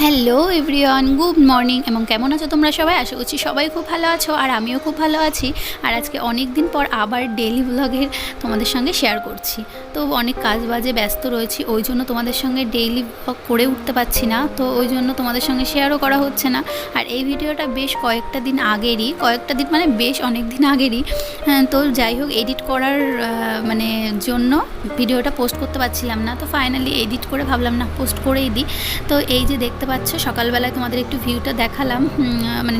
Hello everyone, good morning এবং কেমন আছো তোমরা সবাই? আশা করছি সবাই খুব ভালো আছো আর আমিও খুব ভালো আছি। আর আজকে অনেক দিন পর আবার ডেইলি ব্লগের তোমাদের সঙ্গে শেয়ার করছি। তো অনেক কাজ বাজে ব্যস্ত রয়েছি, ওই জন্য তোমাদের সঙ্গে ডেইলি ব্লগ করে উঠতে পারছি না, তো ওই জন্য তোমাদের সঙ্গে শেয়ারও করা হচ্ছে না। আর এই ভিডিওটা বেশ কয়েকটা দিন মানে বেশ অনেক দিন আগেরই। তো যাই হোক, এডিট করার জন্য ভিডিওটা পোস্ট করতে পারছিলাম না, তো ফাইনালি এডিট করে ভাবলাম না পোস্ট করেই দিই। তো এই যে দেখতে পাচ্ছ, সকালবেলায় তোমাদের একটু ভিউটা দেখালাম,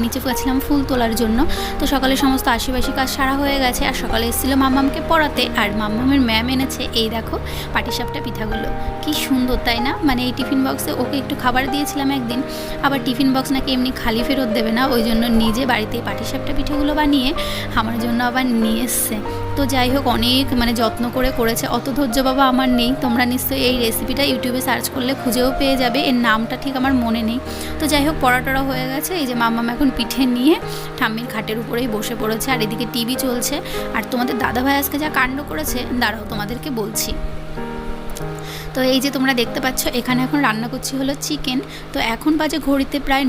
নিচে গেছিলাম ফুল তোলার জন্য। তো সকালে সমস্ত আশিবাসী কাজ সারা হয়ে গেছে, আর সকালে এসেছিলো মাম্মামকে পড়াতে, আর মাম্মামের ম্যাম এনেছে এই দেখো পাটিসাপটা পিঠাগুলো। কি সুন্দর তাই না? এই টিফিন বক্সে ওকে একটু খাবার দিয়েছিলাম একদিন, আবার টিফিন বক্স নাকি এমনি খালি ফেরত দেবে না, ওই জন্য নিজে বাড়িতেই পাটিসাপটা পিঠাগুলো বানিয়ে আমার জন্য আবার নিয়ে এসছে। তো যাই হোক, অনেক যত্ন করে করেছে, অত ধৈর্য বাবা আমার নেই। তোমরা নিশ্চয়ই এই রেসিপিটা ইউটিউবে সার্চ করলে খুঁজেও পেয়ে যাবে, এর নামটা ঠিক আমার মনে নেই। তো যাই হোক, পড়াটরা হয়ে গেছে, এই যে মাম্মাম এখন পিঠে নিয়ে ঠাম্মির খাটের উপরেই বসে পড়েছে, আর এদিকে টিভি চলছে। আর তোমাদের দাদাভাই আজকে যা কাণ্ড করেছে, দাঁড়াও তোমাদেরকে বলছি। তো এই যে তোমরা দেখতে পাচ্ছ, এখানে এখন রান্না করছি হলো চিকেন। তো এখন বাজে ঘড়িতে প্রায়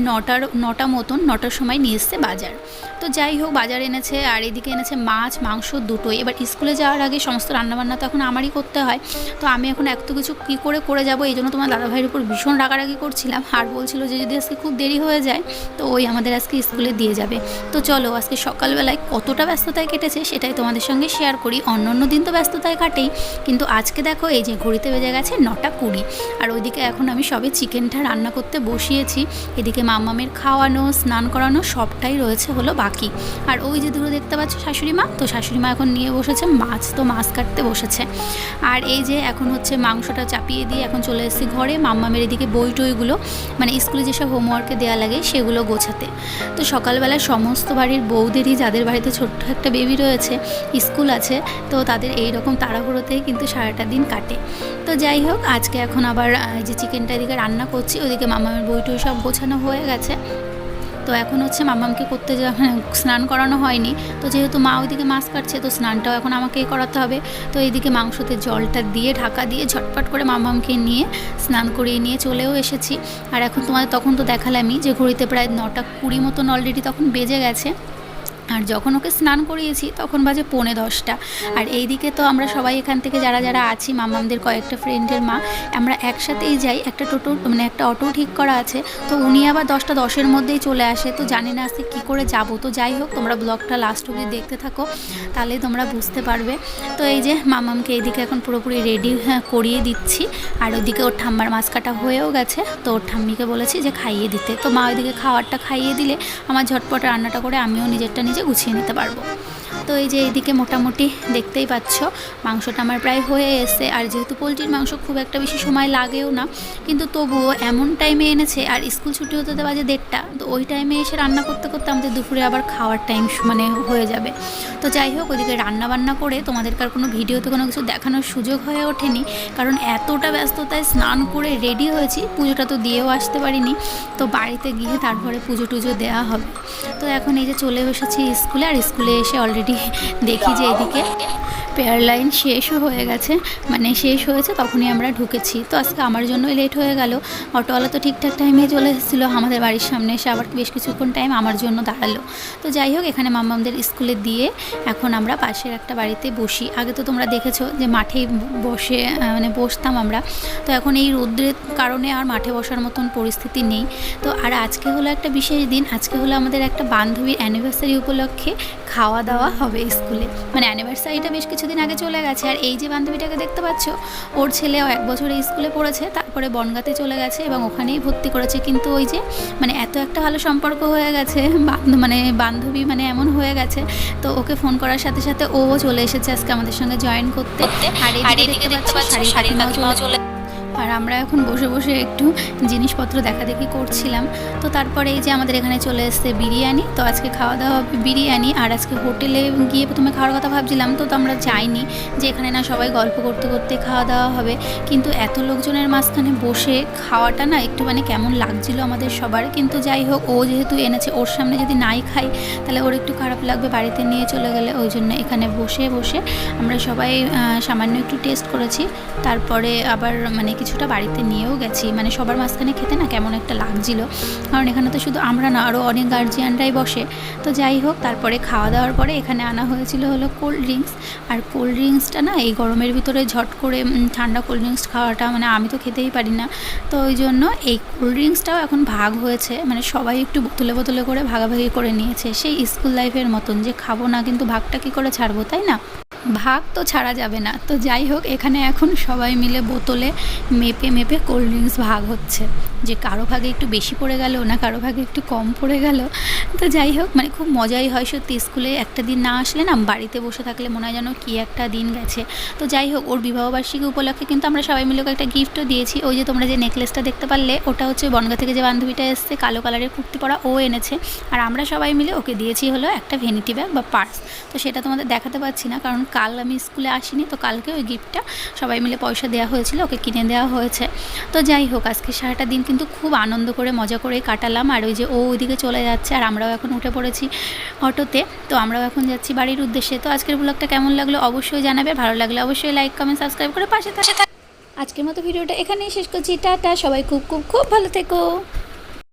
নটা মতন, 9টার সময় নিয়ে এসছে বাজার। তো যাই হোক, বাজার এনেছে, আর এদিকে এনেছে মাছ মাংস দুটোই। এবার স্কুলে যাওয়ার আগে সমস্ত রান্নাবান্না তো এখন আমারই করতে হয়, তো আমি এখন এত কিছু কী করে যাব, এই জন্য তোমার দাদাভাইয়ের উপর ভীষণ রাগারাগি করছিলাম। আর বলছিল যে যদি আজকে খুব দেরি হয়ে যায় তো ওই আমাদের আজকে স্কুলে দিয়ে যাবে। তো চলো, আজকে সকালবেলায় কতটা ব্যস্ততায় কেটেছে সেটাই তোমাদের সঙ্গে শেয়ার করি। অন্য দিন তো ব্যস্ততায় কাটেই, কিন্তু আজকে দেখো এই যে ঘড়িতে বেজে গেছে 9:20, আর ওইদিকে এখন আমি সবে চিকেনটা রান্না করতে বসিয়েছি। এদিকে মাম্মামের খাওয়ানো স্নান করানো সবটাই রয়েছে হলো বাকি। আর ওই যে দূরে দেখতে পাচ্ছ শাশুড়ি মা, তো শাশুড়ি মা এখন নিয়ে বসেছে মাছ, তো মাছ কাটতে বসেছে। আর এই যে এখন হচ্ছে মাংসটা চাপিয়ে দিয়ে এখন চলে এসেছি ঘরে মাম্মামের এদিকে বই টইগুলো, স্কুলে যেসব হোমওয়ার্কে দেওয়া লাগে সেগুলো গোছাতে। তো সকালবেলায় সমস্ত বাড়ির বউদেরই, যাদের বাড়িতে ছোট্ট একটা বেবি রয়েছে, স্কুল আছে, তো তাদের এই রকম তাড়াহুড়োতেই কিন্তু সারাটা দিন কাটে। তো যাই হোক, আজকে এখন আবার এই যে চিকেনটা এদিকে রান্না করছি, ওইদিকে মাম্মামের বই টই সব গোছানো হয়ে গেছে। তো এখন হচ্ছে মাম্মামকে করতে স্নান করানো হয়নি, তো যেহেতু মা ওইদিকে মাছ কাটছে, তো স্নানটাও এখন আমাকেই করাতে হবে। তো এইদিকে মাংসতে জলটা দিয়ে ঢাকা দিয়ে ঝটপট করে মাম্মামকে নিয়ে স্নান করিয়ে নিয়ে চলেও এসেছি। আর এখন তোমাদের তখন তো দেখালামই যে ঘড়িতে প্রায় 9:20 মতন অলরেডি তখন বেজে গেছে। আর যখন ওকে স্নান করিয়েছি তখন বাজে 9:45। আর এইদিকে তো আমরা সবাই এখান থেকে যারা আছি, মাম্মামদের কয়েকটা ফ্রেন্ডের মা, আমরা একসাথেই যাই। একটা টোটো একটা অটো ঠিক করা আছে, তো উনি আবার 10:10-এর মধ্যেই চলে আসে। তো জানি না আজকে কী করে যাব। তো যাই হোক, তোমরা ব্লগটা লাস্ট অবধি দেখতে থাকো, তাহলেই তোমরা বুঝতে পারবে। তো এই যে মাম্মামকে এইদিকে এখন পুরোপুরি রেডি করিয়ে দিচ্ছি। আর ওইদিকে ওর ঠাম্মার মাছ কাটা হয়েও গেছে, তো ওর ঠাম্মিকে বলেছি যে খাইয়ে দিতে। তো মা ওইদিকে খাবারটা খাইয়ে দিলে আমার ঝটপট রান্নাটা করে আমিও নিজেরটা নিজে গুছিয়ে নিতে পারবো। তো এই যে এইদিকে মোটামুটি দেখতেই পাচ্ছ মাংসটা আমার প্রায় হয়ে এসে। আর যেহেতু পোলট্রির মাংস খুব একটা বেশি সময় লাগেও না, কিন্তু তবুও এমন টাইমে এনেছে, আর স্কুল ছুটি হতে বাজে 1:30, তো ওই টাইমে এসে রান্না করতে করতে আমাদের দুপুরে আবার খাওয়ার টাইম হয়ে যাবে। তো যাই হোক, ওইদিকে রান্নাবান্না করে তোমাদেরকার কোনো ভিডিওতে কোনো কিছু দেখানোর সুযোগ হয়ে ওঠেনি, কারণ এতটা ব্যস্ততায় স্নান করে রেডি হয়েছি, পুজোটা তো দিয়েও আসতে পারিনি। তো বাড়িতে গিয়ে তারপরে পুজো টুজো দেওয়া হবে। তো এখন এই যে চলে এসেছি স্কুলে, আর স্কুলে এসে অলরেডি দেখি যে এদিকে পেয়ার লাইন শেষও হয়ে গেছে, শেষ হয়েছে, তখনই আমরা ঢুকেছি। তো আজকে আমার জন্যই লেট হয়ে গেল। অটোওয়ালা তো ঠিকঠাক টাইমে চলে এসেছিলো, আমাদের বাড়ির সামনে এসে আবার বেশ কিছুক্ষণ টাইম আমার জন্য দাঁড়ালো। তো যাই হোক, এখানে মাম্মামদের স্কুলে দিয়ে এখন আমরা পাশের একটা বাড়িতে বসি। আগে তো তোমরা দেখেছো যে মাঠেই বসে বসতাম আমরা, তো এখন এই রোদ্রের কারণে আর মাঠে বসার মতন পরিস্থিতি নেই। তো আর আজকে হলো একটা বিশেষ দিন, আজকে হলো আমাদের একটা বান্ধবীর অ্যানিভার্সারি উপলক্ষে খাওয়া দাওয়া হবে স্কুলে। অ্যানিভার্সারিটা বেশ কিছুদিন আগে চলে গেছে। আর এই যে বান্ধবীটাকে দেখতে পাচ্ছ, ওর ছেলেও 1 বছর এই স্কুলে পড়েছে, তারপরে বনগাঁতে চলে গেছে এবং ওখানেই ভর্তি করেছে। কিন্তু ওই যে এত একটা ভালো সম্পর্ক হয়ে গেছে, বান্ধবী এমন হয়ে গেছে, তো ওকে ফোন করার সাথে সাথে ও চলে এসেছে আজকে আমাদের সঙ্গে জয়েন করতে। আর এইদিকে দেখতে পাচ্ছ শাড়ি চলে। আর আমরা এখন বসে বসে একটু জিনিসপত্র দেখাদেখি করছিলাম। তো তারপরে এই যে আমাদের এখানে চলে এসছে বিরিয়ানি, তো আজকে খাওয়া দাওয়া হবে বিরিয়ানি। আর আজকে হোটেলে গিয়ে প্রথমে খাওয়ার কথা ভাবছিলাম, তো আমরা যাইনি, যে এখানে না সবাই গল্প করতে করতে খাওয়া দাওয়া হবে। কিন্তু এত লোকজনের মাঝখানে বসে খাওয়াটা না একটু কেমন লাগছিল আমাদের সবার। কিন্তু যাই হোক, ও যেহেতু এনেছে, ওর সামনে যদি নাই খাই তাহলে ওর একটু খারাপ লাগবে বাড়িতে নিয়ে চলে গেলে, ওই জন্য এখানে বসে বসে আমরা সবাই সামান্য একটু টেস্ট করেছি। তারপরে আবার কিছুটা বাড়িতে নিয়েও গেছি, মানে সবার মাঝখানে খেতে না কেমন একটা লাগছিল, কারণ এখানে তো শুধু আমরা না, আরও অনেক গার্জিয়ানরাই বসে। তো যাই হোক, তারপরে খাওয়া দাওয়ার পরে এখানে আনা হয়েছিল হলো কোল্ড ড্রিঙ্কস। আর কোল্ড ড্রিঙ্কসটা না এই গরমের ভিতরে ঝট করে ঠান্ডা কোল্ড ড্রিঙ্কস খাওয়াটা, মানে আমি তো খেতেই পারি না। তো ওই জন্য এই কোল্ড ড্রিঙ্কসটাও এখন ভাগ হয়েছে, মানে সবাই একটু বোতলে বোতলে করে ভাগাভাগি করে নিয়েছে, সেই স্কুল লাইফের মতন যে খাবো না কিন্তু ভাগটা কী করে ছাড়বো, তাই না? ভাগ তো ছাড়া যাবে না। তো যাই হোক, এখানে এখন সবাই মিলে বোতলে মেপে মেপে কোল্ড ড্রিঙ্কস ভাগ হচ্ছে, যে কারো ভাগে একটু বেশি পড়ে গেল না কারো ভাগে একটু কম পড়ে গেল। তো যাই হোক, মানে খুব মজাই হয় সত্যি, স্কুলে একটা দিন না আসলে না, বাড়িতে বসে থাকলে মনে হয় যেন কী একটা দিন গেছে। তো যাই হোক, ওর বিবাহবার্ষিকী উপলক্ষে কিন্তু আমরা সবাই মিলে একটা গিফটও দিয়েছি। ওই যে তোমরা যে নেকলেসটা দেখতে পারলে, ওটা হচ্ছে বনগা থেকে যে বান্ধবীটা এসছে কালো কালারের কুর্তি পরা, ও এনেছে। আর আমরা সবাই মিলে ওকে দিয়েছি হলো একটা ভ্যানিটি ব্যাগ বা পার্স। তো সেটা তোমাদের দেখাতে পারছি না, কারণ কাল আমি স্কুলে আসিনি, তো কালকে ওই গিফটটা সবাই মিলে পয়সা দেওয়া হয়েছিল, ওকে কিনে দেওয়া হয়েছে। তো যাই হোক, আজকে সারাটা দিন কিন্তু খুব আনন্দ করে মজা করে কাটালাম। আর ওই যে ও ওইদিকে চলে যাচ্ছে আর আমরাও এখন উঠে পড়েছি অটোতে, তো আমরাও এখন যাচ্ছি বাড়ির উদ্দেশ্যে। তো আজকের ব্লগটা কেমন লাগলো অবশ্যই জানাবে, ভালো লাগলে অবশ্যই লাইক কমেন্ট সাবস্ক্রাইব করে পাশে থাক। আজকের মতো ভিডিওটা এখানেই শেষ করছি, টাটা, সবাই খুব খুব খুব ভালো থেকো।